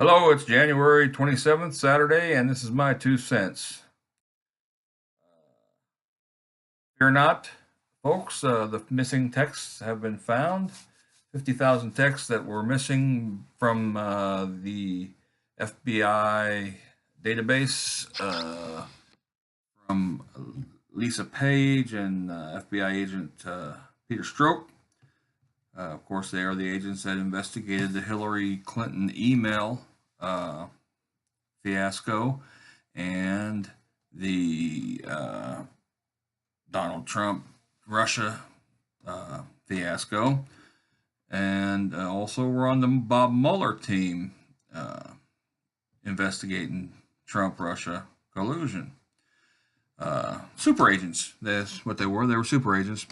Hello, it's January 27th, Saturday, and this is my 2 cents. Fear not, folks, the missing texts have been found. 50,000 texts that were missing from the FBI database from Lisa Page and FBI agent Peter Stroke. Of course, they are the agents that investigated the Hillary Clinton email fiasco and the Donald Trump Russia fiasco. And also, we're on the Bob Mueller team investigating Trump Russia collusion. Super agents, that's what they were. They were super agents.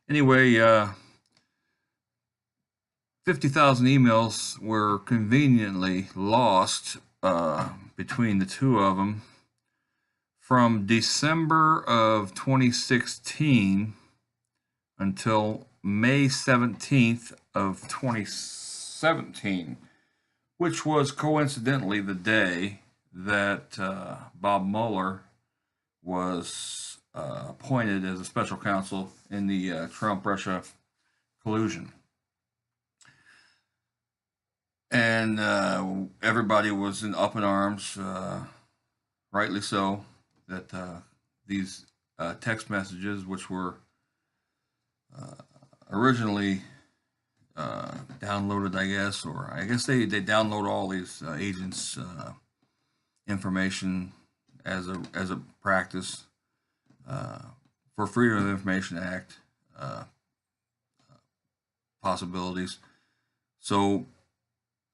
Anyway, 50,000 emails were conveniently lost between the two of them from December of 2016 until May 17th of 2017, which was coincidentally the day that Bob Mueller was appointed as a special counsel in the Trump-Russia collusion. And everybody was up in arms, rightly so, that these text messages, which were originally downloaded, I guess, or I guess they download all these agents' information as a practice for Freedom of Information Act possibilities. So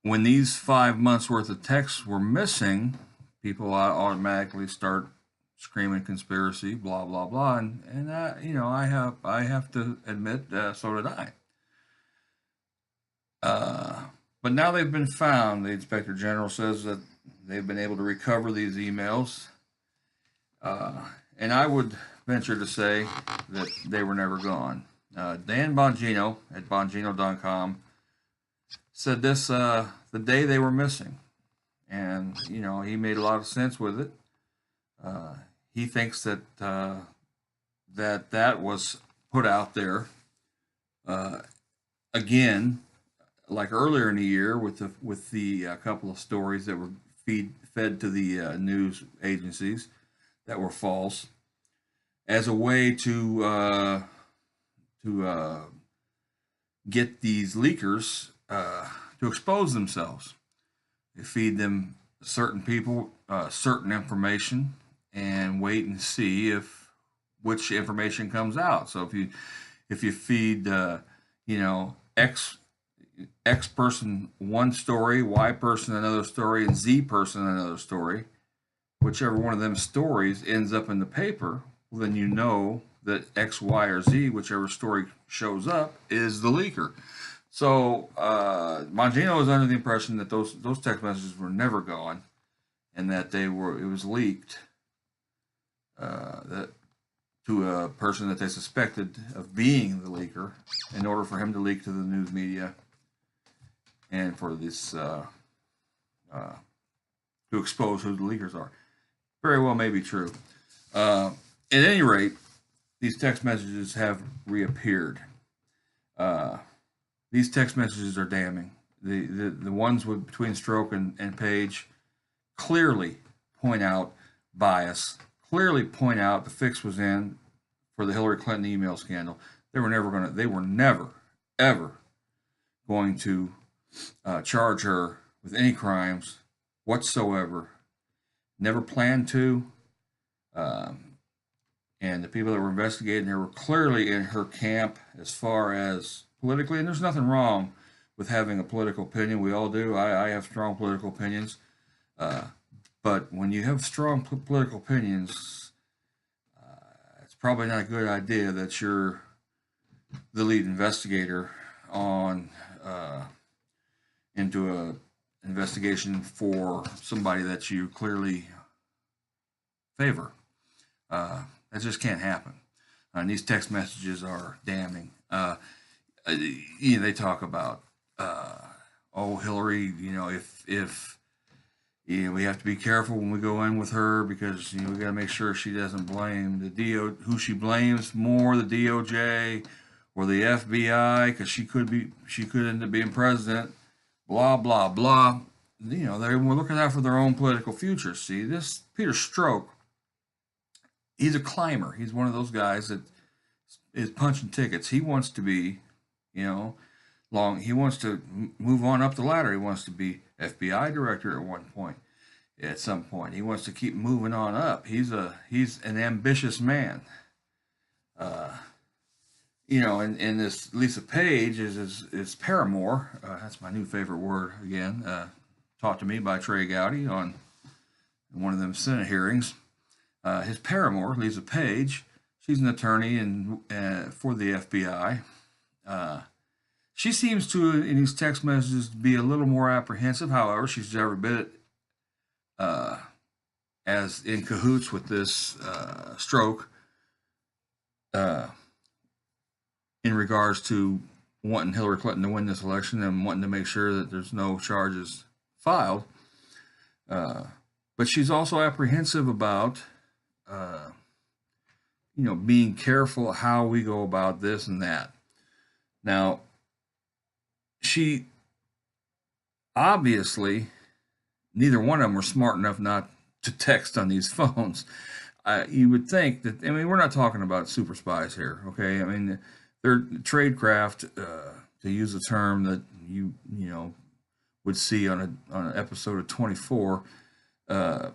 when these 5 months worth of texts were missing, people automatically start screaming conspiracy, blah blah blah, and I have to admit, so did I. But now they've been found. The Inspector General says that they've been able to recover these emails, and I would venture to say that they were never gone. Dan Bongino at Bongino.com said this the day they were missing, and he made a lot of sense with it. He thinks that that was put out there again, like earlier in the year with the couple of stories that were fed to the news agencies that were false, as a way to get these leakers to expose themselves. They feed them certain people certain information and wait and see which information comes out. So if you feed X person one story, Y person another story, and Z person another story, whichever one of them stories ends up in the paper, well, then you know that X, Y, or Z, whichever story shows up, is the leaker. So Bongino was under the impression that those text messages were never gone, and that it was leaked that to a person that they suspected of being the leaker, in order for him to leak to the news media, and for this to expose who the leakers are. Very well may be true. At any rate, these text messages have reappeared. These text messages are damning. The ones between Stroke and Page clearly point out bias, clearly point out the fix was in for the Hillary Clinton email scandal. They were never ever going to charge her with any crimes whatsoever. Never planned to. And the people that were investigating her were clearly in her camp as far as politically, and there's nothing wrong with having a political opinion. We all do. I have strong political opinions. But when you have strong political opinions, it's probably not a good idea that you're the lead investigator on into a investigation for somebody that you clearly favor. That just can't happen. And these text messages are damning. They talk about, Hillary, if Yeah, we have to be careful when we go in with her because we got to make sure she doesn't blame who she blames more, the DOJ or the FBI, because she could end up being president. Blah blah blah. They were looking out for their own political future. See, this Peter Strzok, he's a climber. He's one of those guys that is punching tickets. He wants to be, you know, He wants to move on up the ladder. He wants to be FBI director at one point. At some point, he wants to keep moving on up. He's an ambitious man. And this Lisa Page is paramour. That's my new favorite word again. Taught to me by Trey Gowdy on one of them Senate hearings. His paramour, Lisa Page, she's an attorney for the FBI. She seems to, in these text messages, be a little more apprehensive. However, she's every bit as in cahoots with this Strzok in regards to wanting Hillary Clinton to win this election and wanting to make sure that there's no charges filed. But she's also apprehensive about, being careful how we go about this and that. Now, she obviously, neither one of them were smart enough not to text on these phones. You would think that, we're not talking about super spies here, okay? They're Tradecraft, to use a term that you would see on an episode of 24. Their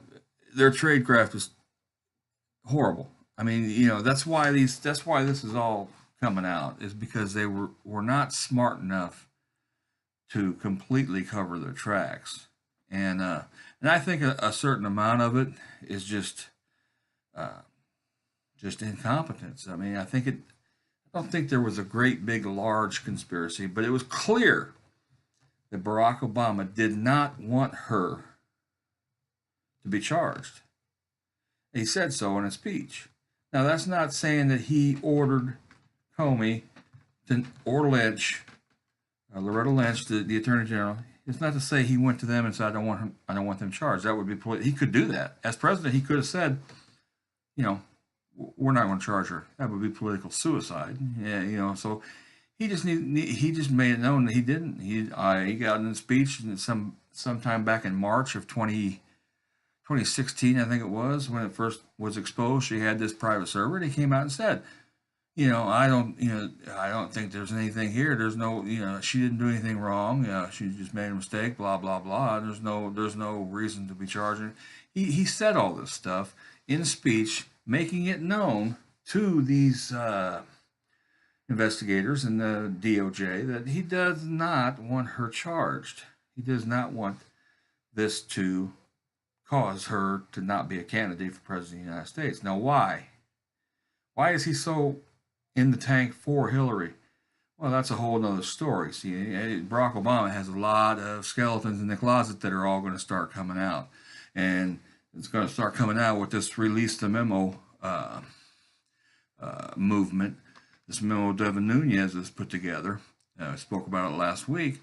Tradecraft is horrible. That's why this is all coming out, is because they were not smart enough to completely cover their tracks, and I think a certain amount of it is just incompetence. I don't think there was a great big large conspiracy, but it was clear that Barack Obama did not want her to be charged. He said so in a speech. Now, that's not saying that he ordered Comey or Lynch, Loretta Lynch, the Attorney General. It's not to say he went to them and said, I don't want them charged. That would be he could do that. As president, he could have said, we're not going to charge her. That would be political suicide. Yeah, so he just made it known that he didn't. He got in a speech sometime back in March of 2016, I think it was, when it first was exposed. She had this private server, and he came out and said, I don't think there's anything here. There's no, she didn't do anything wrong. She just made a mistake. Blah blah blah. There's no reason to be charging. He said all this stuff in speech, making it known to these investigators and the DOJ that he does not want her charged. He does not want this to cause her to not be a candidate for president of the United States. Now, why? Why is he so in the tank for Hillary? Well, that's a whole nother story. See, Barack Obama has a lot of skeletons in the closet that are all going to start coming out. And it's going to start coming out with this release the memo movement. This memo Devin Nunes has put together. I spoke about it last week,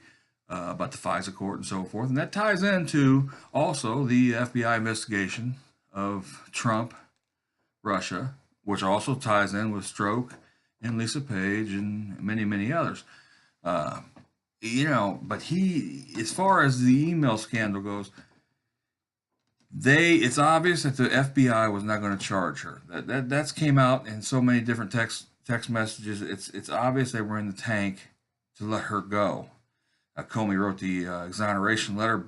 about the Fisa court and so forth. And that ties into also the FBI investigation of Trump, Russia, which also ties in with Strzok and Lisa Page and many, many others. But as far as the email scandal goes, it's obvious that the FBI was not going to charge her. That's came out in so many different text messages. It's obvious they were in the tank to let her go. Comey wrote the exoneration letter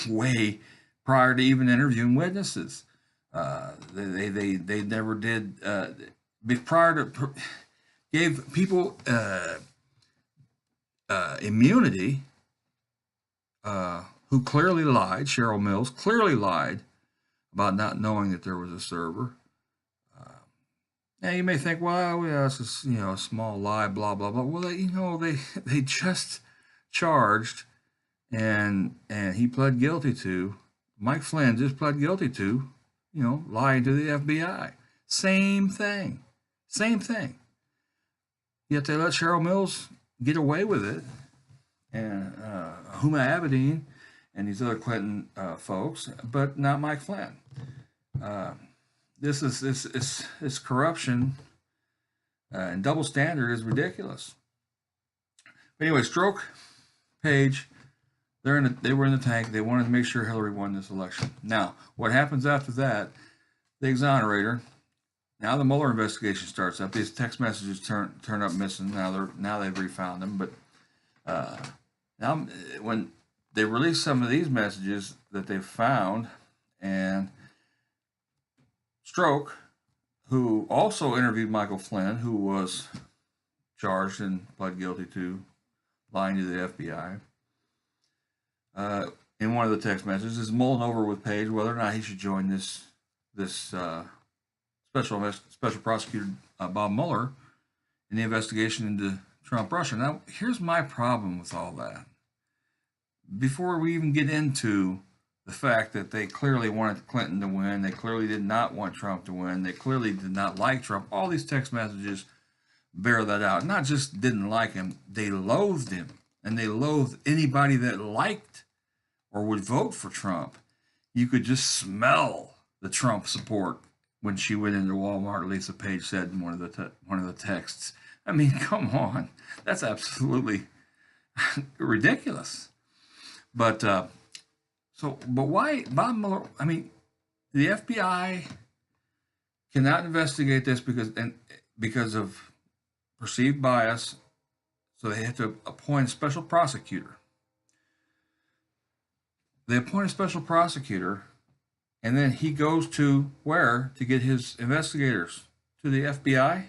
way prior to even interviewing witnesses. They never did prior to gave people immunity who clearly lied. Cheryl Mills clearly lied about not knowing that there was a server. Now you may think, well, it's just, a small lie, blah blah blah. Well, they just charged, and he pled guilty to. Mike Flynn just pled guilty to, lying to the FBI. Same thing. Yet they let Cheryl Mills get away with it, and Huma Abedin and these other Clinton folks, but not Mike Flynn. This corruption and double standard is ridiculous. But anyway, Stroke, Page, they were in the tank. They wanted to make sure Hillary won this election. Now, what happens after that? They exonerate her. Now the Mueller investigation starts up. These text messages turn up missing. Now they've refound them. But now when they release some of these messages that they've found, and Stroke, who also interviewed Michael Flynn, who was charged and pled guilty to lying to the FBI, in one of the text messages, is mulling over with Page whether or not he should join this special prosecutor Bob Mueller in the investigation into Trump-Russia. Now, here's my problem with all that. Before we even get into the fact that they clearly wanted Clinton to win, they clearly did not want Trump to win, they clearly did not like Trump, all these text messages bear that out. Not just didn't like him, they loathed him. And they loathed anybody that liked or would vote for Trump. You could just smell the Trump support when she went into Walmart, Lisa Page said in one of the texts. I mean, come on. That's absolutely ridiculous. But why Bob Mueller? I mean, the FBI cannot investigate this because of perceived bias, so they have to appoint a special prosecutor. They appoint a special prosecutor, and then he goes to where to get his investigators? To the FBI?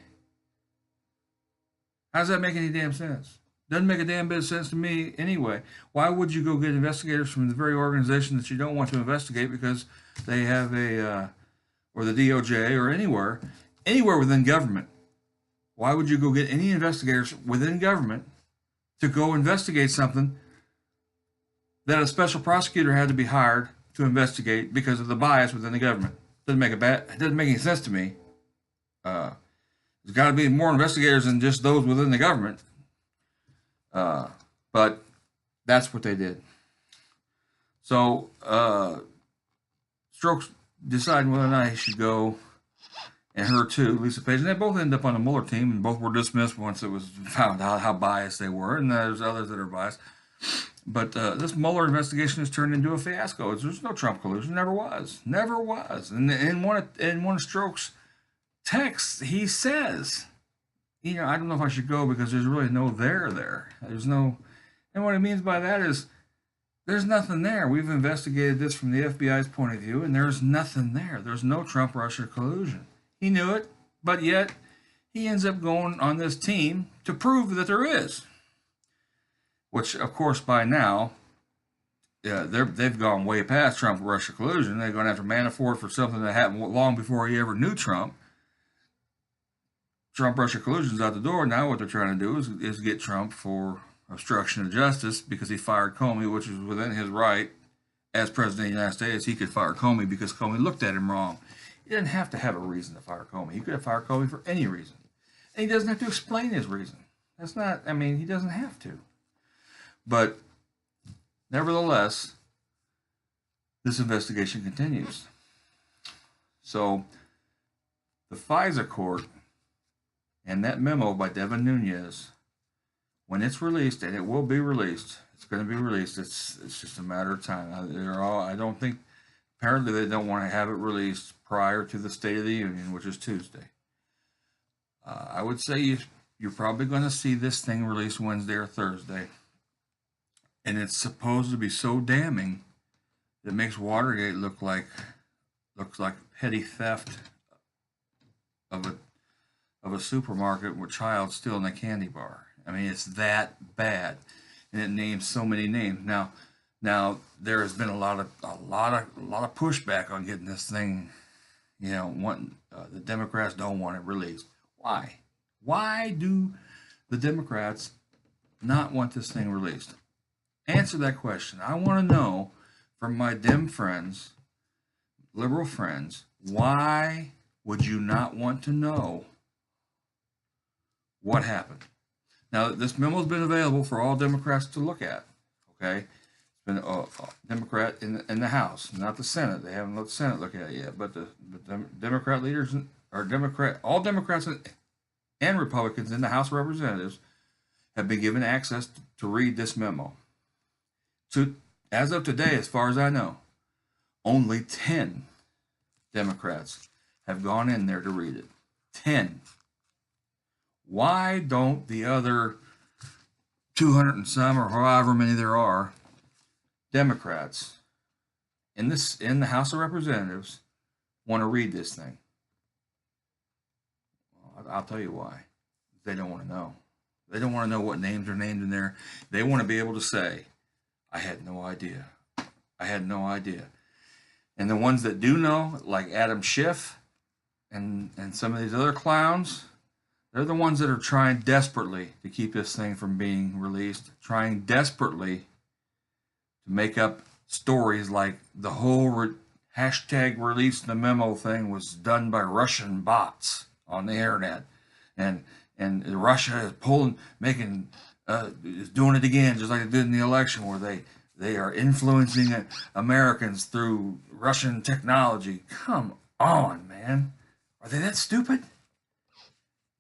How does that make any damn sense? Doesn't make a damn bit of sense to me anyway. Why would you go get investigators from the very organization that you don't want to investigate because they have or the DOJ or anywhere within government? Why would you go get any investigators within government to go investigate something that a special prosecutor had to be hired to investigate because of the bias within the government? It doesn't make any sense to me. There's got to be more investigators than just those within the government. But that's what they did. So Strokes deciding whether or not he should go, and her too, Lisa Page, and they both ended up on the Mueller team, and both were dismissed once it was found out how biased they were, and there's others that are biased. But this Mueller investigation has turned into a fiasco. There's no Trump collusion, never was. And in one of Strokes' texts, he says, I don't know if I should go because there's really no there. There's no, and what he means by that is there's nothing there. We've investigated this from the FBI's point of view, and there's nothing there. There's no Trump-Russia collusion. He knew it, but yet he ends up going on this team to prove that there is. Which, of course, by now, they've gone way past Trump-Russia collusion. They're going after Manafort for something that happened long before he ever knew Trump. Trump-Russia collusion's out the door. Now what they're trying to do is get Trump for obstruction of justice because he fired Comey, which is within his right. As President of the United States, he could fire Comey because Comey looked at him wrong. He didn't have to have a reason to fire Comey. He could have fired Comey for any reason. And he doesn't have to explain his reason. He doesn't have to. But nevertheless, this investigation continues. So the FISA court and that memo by Devin Nunes, when it's released, and it will be released, it's going to be released. It's just a matter of time. I don't think, apparently they don't want to have it released prior to the State of the Union, which is Tuesday. I would say you're probably going to see this thing released Wednesday or Thursday. And it's supposed to be so damning that it makes Watergate looks like petty theft of a supermarket with child stealing a candy bar. I mean, it's that bad, and it names so many names. Now there has been a lot of pushback on getting this thing. The Democrats don't want it released. Why? Why do the Democrats not want this thing released? Answer that question. I want to know from my Dem friends, liberal friends, why would you not want to know what happened? Now, this memo has been available for all Democrats to look at, okay? It's been a Democrat in the House, not the Senate. They haven't let the Senate look at it yet, but the Democrat leaders or all Democrats and Republicans in the House of Representatives have been given access to read this memo. So, as of today, as far as I know, only 10 Democrats have gone in there to read it. 10. Why don't the other 200 and some, or however many there are, Democrats in the House of Representatives want to read this thing? Well, I'll tell you why. They don't want to know. They don't want to know what names are named in there. They want to be able to say, I had no idea. I had no idea. And the ones that do know, like Adam Schiff and some of these other clowns, they're the ones that are trying desperately to keep this thing from being released, trying desperately to make up stories like the whole hashtag release the memo thing was done by Russian bots on the internet. And Russia is is doing it again, just like it did in the election, where they are influencing Americans through Russian technology. Come on, man. Are they that stupid?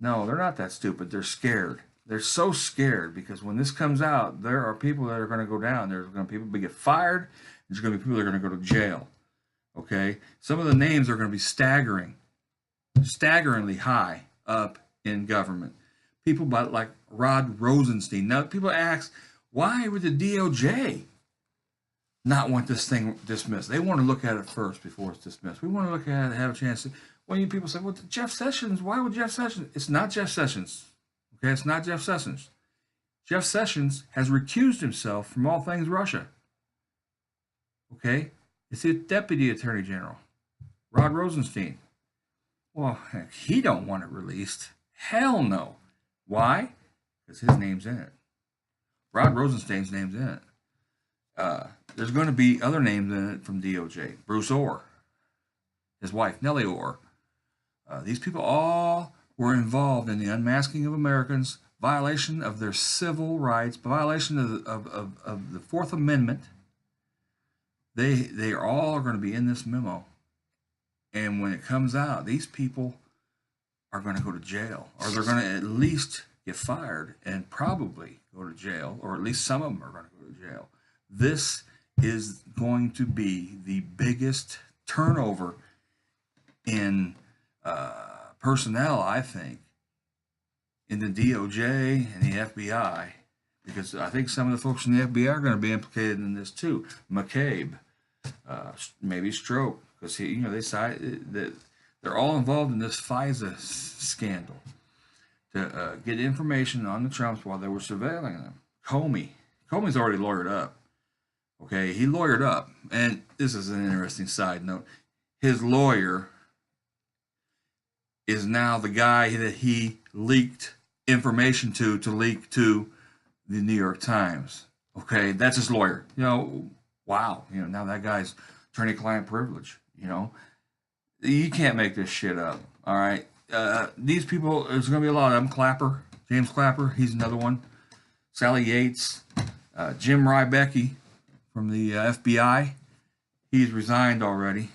No, they're not that stupid. They're scared. They're so scared because when this comes out, there are people that are going to go down. There's going to be people get fired. There's going to be people that are going to go to jail. Okay? Some of the names are going to be staggeringly high up in government. People like Rod Rosenstein. Now, people ask, why would the DOJ not want this thing dismissed? They want to look at it first before it's dismissed. We want to look at it and have a chance to. When people say, well, Jeff Sessions, why would Jeff Sessions? It's not Jeff Sessions. Okay, it's not Jeff Sessions. Jeff Sessions has recused himself from all things Russia. Okay? It's the Deputy Attorney General, Rod Rosenstein. Well, heck, he don't want it released. Hell no. Why? Because his name's in it. Rod Rosenstein's name's in it. There's going to be other names in it from DOJ. Bruce Orr, his wife, Nellie Orr. These people all were involved in the unmasking of Americans, violation of their civil rights, violation of the Fourth Amendment. They are all going to be in this memo. And when it comes out, these people are going to go to jail, or they're going to at least get fired and probably go to jail, or at least some of them are going to go to jail. This is going to be the biggest turnover in personnel, I think, in the DOJ and the FBI, because I think some of the folks in the FBI are going to be implicated in this too. McCabe, maybe Stroke, because they decided that they're all involved in this Fisa scandal to get information on the Trumps while they were surveilling them. Comey's already lawyered up. Okay, he lawyered up, and this is an interesting side note. His lawyer is now the guy that he leaked information to leak to the New York Times. Okay, that's his lawyer. Wow. Now that guy's attorney-client privilege. You can't make this shit up. All right. These people, there's going to be a lot of them. James Clapper, he's another one. Sally Yates, Jim Rybecki from the FBI. He's resigned already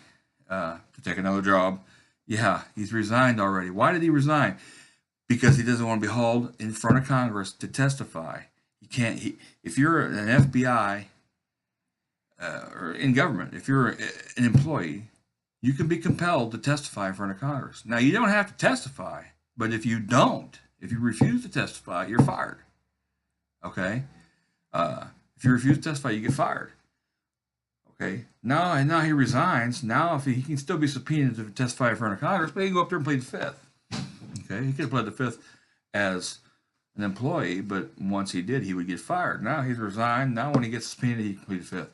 to take another job. Yeah, he's resigned already. Why did he resign? Because he doesn't want to be hauled in front of Congress to testify. He can't. If you're an FBI or in government, if you're an employee, you can be compelled to testify in front of Congress. Now, you don't have to testify, but if you refuse to testify, you're fired. Okay? If you refuse to testify, you get fired. Okay? Now he resigns. Now, if he can still be subpoenaed to testify in front of Congress, but he can go up there and plead the fifth. Okay? He could have pled the fifth as an employee, but once he did, he would get fired. Now he's resigned. Now when he gets subpoenaed, he can plead the fifth.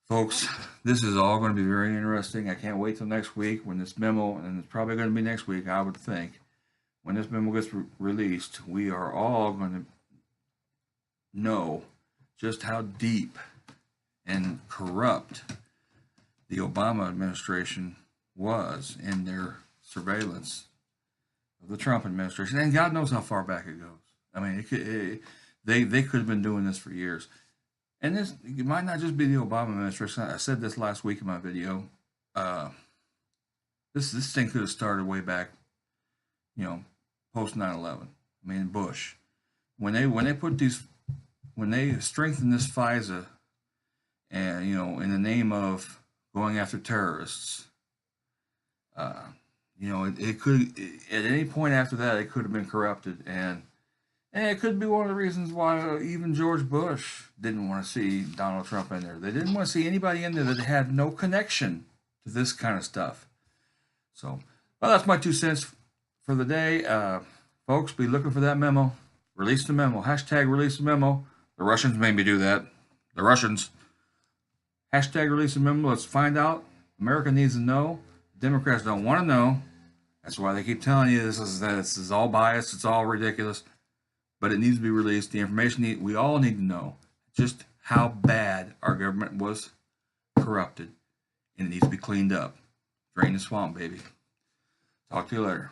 Folks, this is all going to be very interesting. I can't wait till next week when this memo, and it's probably going to be next week, I would think, when this memo gets released, we are all going to know just how deep and corrupt the Obama administration was in their surveillance of the Trump administration. And God knows how far back it goes. I mean, they could have been doing this for years. And this, it might not just be the Obama administration. I said this last week in my video. This thing could have started way back, post 9/11. I mean, Bush, when they strengthened this FISA, and in the name of going after terrorists, it could, at any point after that, it could have been corrupted, and it could be one of the reasons why even George Bush didn't want to see Donald Trump in there. They didn't want to see anybody in there that had no connection to this kind of stuff. So, well, that's my 2 cents for the day. Folks, be looking for that memo. Release the memo. Hashtag release the memo. The Russians made me do that. The Russians. Hashtag release the memo. Let's find out. America needs to know. Democrats don't want to know. That's why they keep telling you this is all biased. It's all ridiculous. But it needs to be released. The information we all need to know just how bad our government was corrupted. And it needs to be cleaned up. Drain the swamp, baby. Talk to you later.